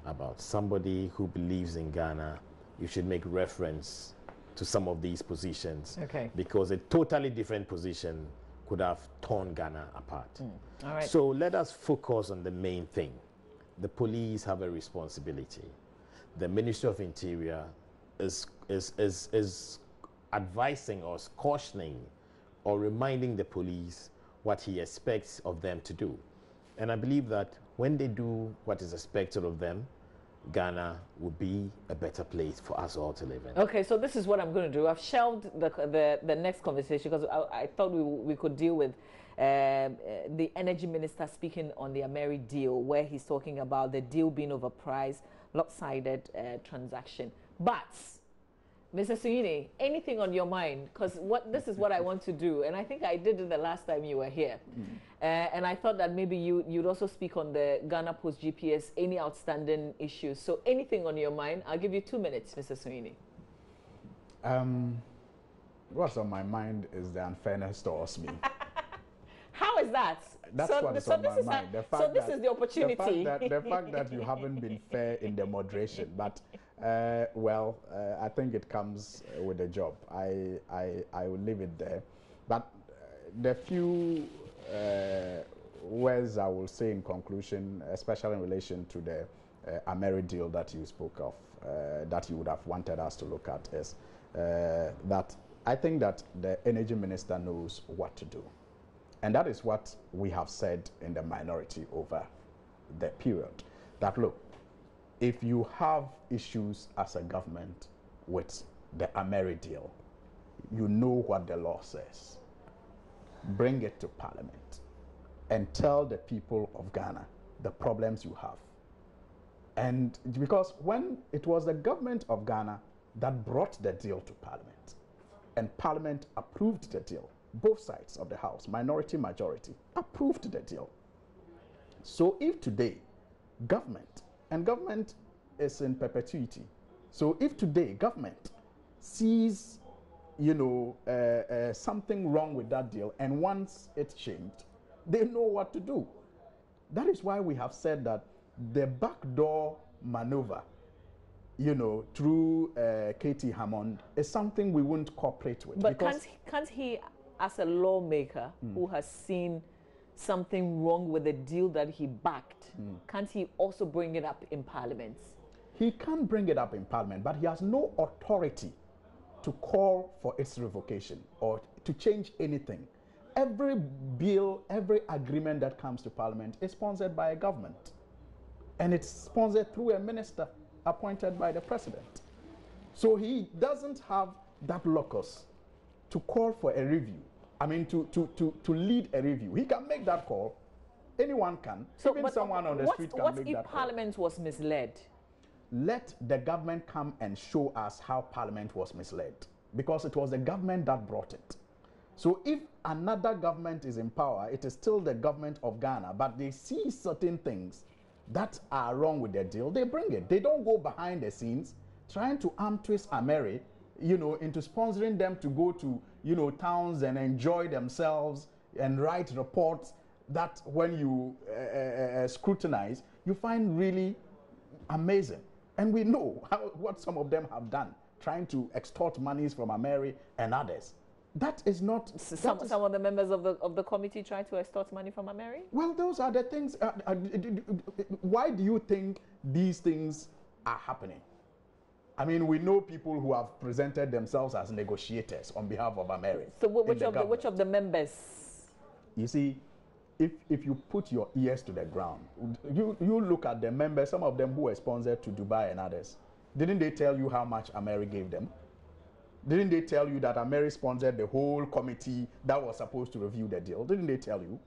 about somebody who believes in Ghana, you should make reference to some of these positions, because a totally different position could have torn Ghana apart. All right. So let us focus on the main thing. The police have a responsibility. The Ministry of Interior is advising us, cautioning or reminding the police what he expects of them to do. And I believe that when they do what is expected of them, Ghana will be a better place for us all to live in. Okay, so this is what I'm going to do. I've shelved the next conversation because I thought we could deal with the energy minister speaking on the Ameri deal, where he's talking about the deal being overpriced, lopsided transaction. But Mr. Suini, anything on your mind? Because this is what I want to do, and I think I did it the last time you were here. And I thought that maybe you'd also speak on the Ghana Post GPS, any outstanding issues. So anything on your mind? I'll give you 2 minutes, Mr. Suini. What's on my mind is the unfairness towards me. How is that? That's what's on my mind. So this is the opportunity. The fact that you haven't been fair in the moderation, but I think it comes with the job. I will leave it there. But the few words I will say in conclusion, especially in relation to the Ameri deal that you spoke of, that you would have wanted us to look at, is that I think that the energy minister knows what to do. And that is what we have said in the minority over the period. That look, if you have issues as a government with the Ameri deal, you know what the law says. Bring it to Parliament and tell the people of Ghana the problems you have. And because when it was the government of Ghana that brought the deal to Parliament, and Parliament approved the deal, both sides of the House, minority, majority, approved the deal. So if today government, and government is in perpetuity, so if today government sees, something wrong with that deal and wants it changed, they know what to do. That is why we have said that the backdoor maneuver, through Katie Hammond is something we won't cooperate with. But can't he, as a lawmaker who has seen something wrong with the deal that he backed, can't he also bring it up in Parliament? He can bring it up in Parliament, but he has no authority to call for its revocation or to change anything. Every bill, every agreement that comes to Parliament is sponsored by a government. And it's sponsored through a minister appointed by the president. So he doesn't have that locus to call for a review. I mean, to lead a review. He can make that call. Anyone can. So, even someone on the street can make that call. What if Parliament was misled? Let the government come and show us how Parliament was misled, because it was the government that brought it. So if another government is in power, it is still the government of Ghana, but they see certain things that are wrong with their deal, they bring it. They don't go behind the scenes trying to arm twist Ameri, you know, into sponsoring them to go to, you know, towns and enjoy themselves and write reports that when you scrutinize, you find really amazing. And we know what some of them have done, trying to extort monies from Ameri and others. That is not... Some of the members of the committee try to extort money from Ameri? Well, those are the things. Why do you think these things are happening? I mean, we know people who have presented themselves as negotiators on behalf of Ameri. So which of the members? You see, if you put your ears to the ground, you look at the members, some of them who were sponsored to Dubai and others. Didn't they tell you how much Ameri gave them? Didn't they tell you that Ameri sponsored the whole committee that was supposed to review the deal? Didn't they tell you?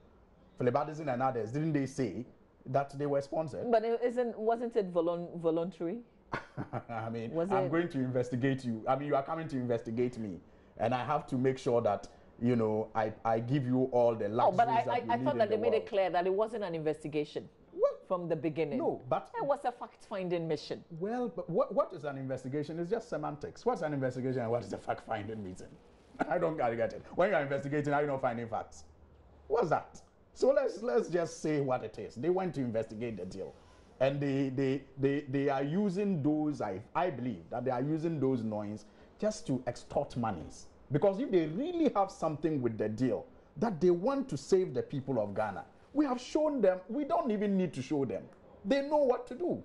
Philibadison and others, didn't they say that they were sponsored? But wasn't it voluntary? I mean, I'm going to investigate you. I mean, you are coming to investigate me. And I have to make sure that, you know, I give you all the luxuries but I thought that they made it clear that it wasn't an investigation. Well, from the beginning. No, but... It was a fact-finding mission. Well, but what is an investigation? It's just semantics. What's an investigation and what is a fact-finding mission? I don't get it. When you're investigating, are you not finding facts? What's that? So let's just say what it is. They went to investigate the deal. And they are using those, I believe, that they are using those noise just to extort monies. Because if they really have something with the deal that they want to save the people of Ghana, we have shown them, we don't even need to show them. They know what to do.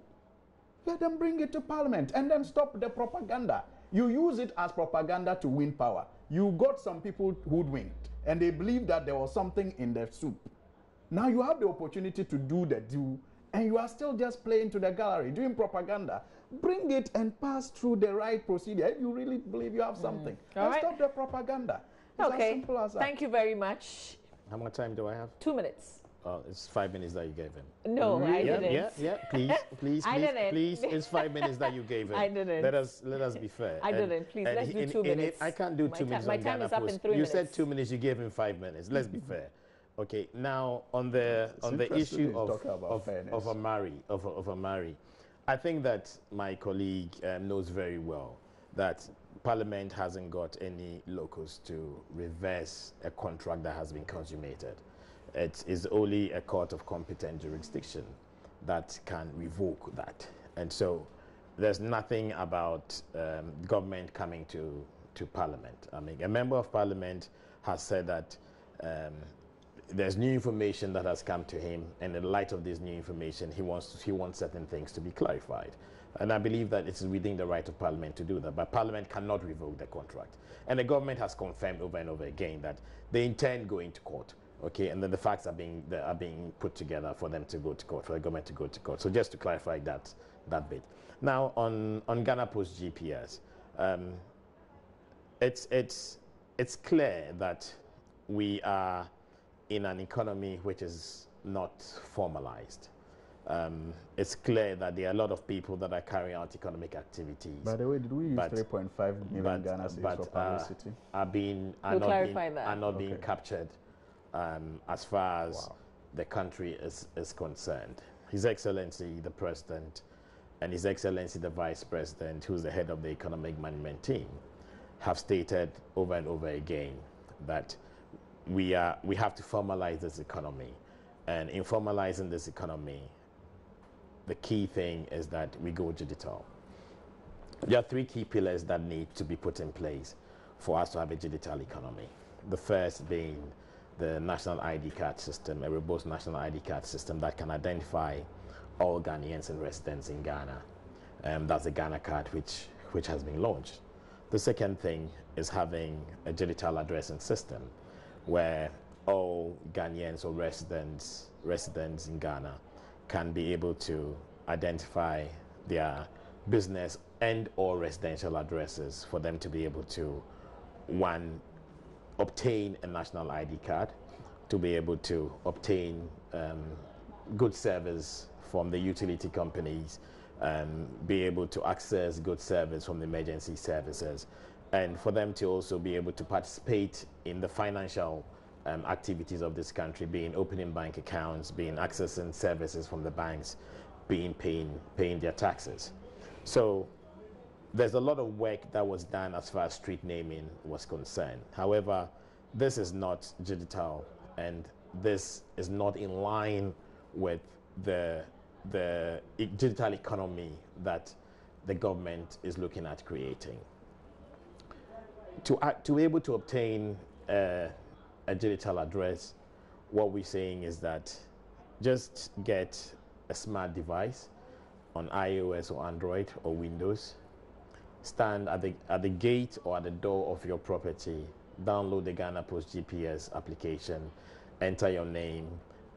Let them bring it to Parliament and then stop the propaganda. You use it as propaganda to win power. You got some people hoodwinked and they believe that there was something in the soup. Now you have the opportunity to do the do and you are still just playing to the gallery, doing propaganda. Bring it and pass through the right procedure if you really believe you have something. And stop the propaganda. It's as simple as that. Thank you very much. How much time do I have? 2 minutes. It's 5 minutes that you gave him. No, really? I didn't. Please, it's 5 minutes that you gave him. I didn't. Let us be fair. I didn't. Please, let's do 2 minutes. I can't do 2 minutes. My time is up in 3 minutes. You said 2 minutes. You gave him 5 minutes. Let's be fair. Okay. Now on the issue of Ameri, I think that my colleague knows very well that Parliament hasn't got any locus to reverse a contract that has been consummated. It is only a court of competent jurisdiction that can revoke that. And so there's nothing about government coming to Parliament. I mean, a member of Parliament has said that there's new information that has come to him, and in light of this new information, he wants certain things to be clarified. And I believe that it is within the right of Parliament to do that, but Parliament cannot revoke the contract. And the government has confirmed over and over again that they intend going to court. Okay, and then the facts are being put together for them to go to court, for the government to go to court. So just to clarify that bit. Now on Ghana Post GPS, it's clear that we are in an economy which is not formalized. It's clear that there are a lot of people that are carrying out economic activities. By the way, did we use 3.5 million Ghana cedis for publicity? Are not being captured as far as the country is concerned. His Excellency the President and His Excellency the Vice President, who's the head of the economic management team, have stated over and over again that we have to formalize this economy. And in formalizing this economy, the key thing is that we go digital. There are 3 key pillars that need to be put in place for us to have a digital economy. The first being the national ID card system, a robust national ID card system that can identify all Ghanaians and residents in Ghana. That's the Ghana card which has been launched. The second thing is having a digital addressing system where all Ghanaians or residents in Ghana can be able to identify their business and or residential addresses for them to be able to, one, obtain a national ID card, to be able to obtain good service from the utility companies, be able to access good service from the emergency services, and for them to also be able to participate in the financial activities of this country, being opening bank accounts, being accessing services from the banks, being paying their taxes. So there's a lot of work that was done as far as street naming was concerned. However, this is not digital, and this is not in line with the digital economy that the government is looking at creating. To be able to obtain a digital address, what we're saying is that just get a smart device on iOS or Android or Windows, stand at the gate or at the door of your property, download the Ghana Post GPS application, enter your name,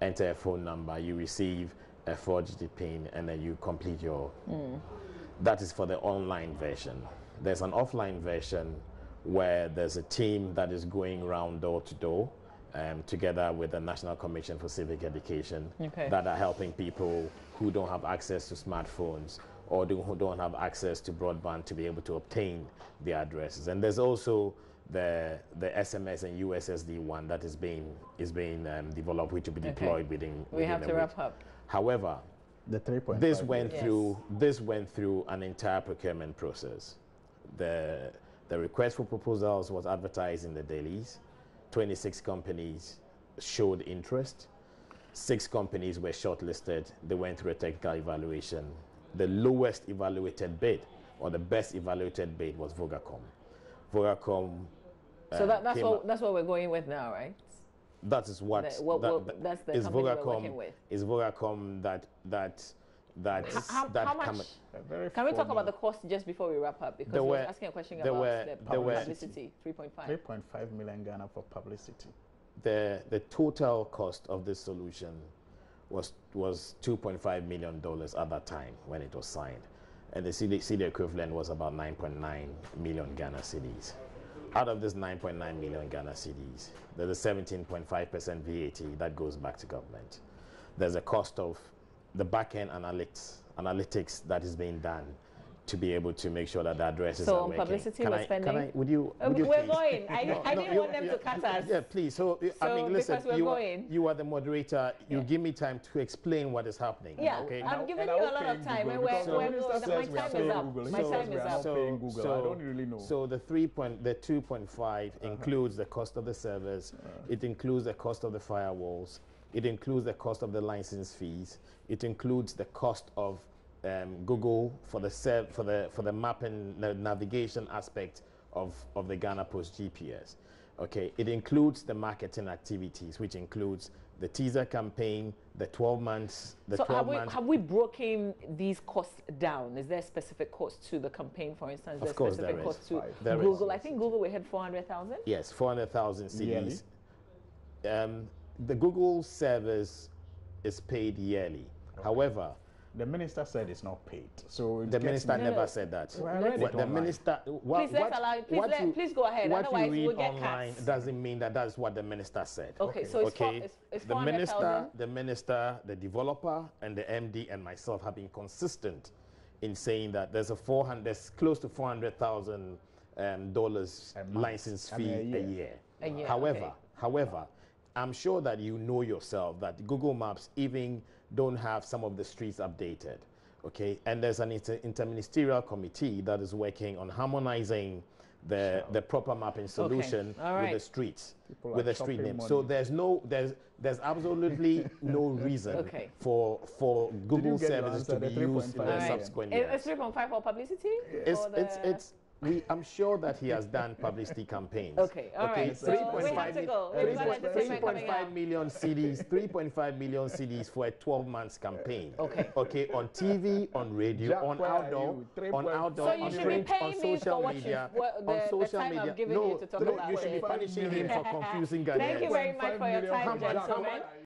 enter a phone number, you receive a 4-digit PIN, and then you complete your... That is for the online version. There's an offline version where there's a team that is going around door to door together with the National Commission for Civic Education that are helping people who don't have access to smartphones or who don't have access to broadband to be able to obtain their addresses. And there's also the SMS and USSD one that is being developed, which will be deployed within We have a to week. wrap up. However, The 3.5. this went through an entire procurement process. The request for proposals was advertised in the dailies. 26 companies showed interest. 6 companies were shortlisted. They went through a technical evaluation. The lowest evaluated bid, or the best evaluated bid, was Vodacom. Vodacom. So that's what we're going with now, right? That is what. That's the is company Vodacom, we're working with. Is Vodacom How much? Can we talk about the cost just before we wrap up? Because we're asking a question about the publicity. 3.5. 3.5 million Ghana for publicity. The total cost of this solution was $2.5 million at that time when it was signed, and the cedi equivalent was about 9.9 million Ghana cedis. Out of this 9.9 million Ghana cedis, there's a 17.5% VAT that goes back to government. There's a cost of the back-end analytics that is being done to be able to make sure that the addresses are working. So publicity we're spending? Would you we're please? going. I didn't want them to cut us. Yeah, please. So I mean, listen, you are the moderator. You give me time to explain what is happening. Yeah, okay? I'm giving you a lot of time. My time is up. My time is up. I don't really know. So the 2.5 includes the cost of the servers. It includes the cost of the firewalls. It includes the cost of the license fees. It includes the cost of Google for the mapping, the navigation aspect of the Ghana Post GPS. Okay, it includes the marketing activities, which includes the teaser campaign, the 12 months. Have we broken these costs down? Is there a specific cost to the campaign, for instance? Of course there is. Cost to Google? I think Google we had 400,000. Yes, 400,000 CDs. The Google service is paid yearly. Okay. However, the minister said it's not paid. So the minister never said that. The minister. Please go ahead. What Otherwise, you read we'll get online doesn't mean that that's what the minister said. Okay, so it's the minister, the developer, and the MD and myself have been consistent in saying that there's close to $400,000 license fee a year. However, I'm sure that you know yourself that Google Maps even don't have some of the streets updated, okay? And there's an interministerial committee that is working on harmonizing the proper mapping solution with the streets, with the street name. So there's absolutely no reason for Google services to be used in the subsequent years. It's 3.5 for publicity? I'm sure that he has done publicity campaigns. Okay, all right. So we have to go. 3.5 million CDs, 3.5 million CDs for a 12 months campaign. Okay. Okay, on TV, on radio, Jack, on outdoor, So you should be paying on me social for media, the time I've given you to talk about you should be it. punishing him for confusing Ghanaians. Thank you very much for your time, How much? gentlemen.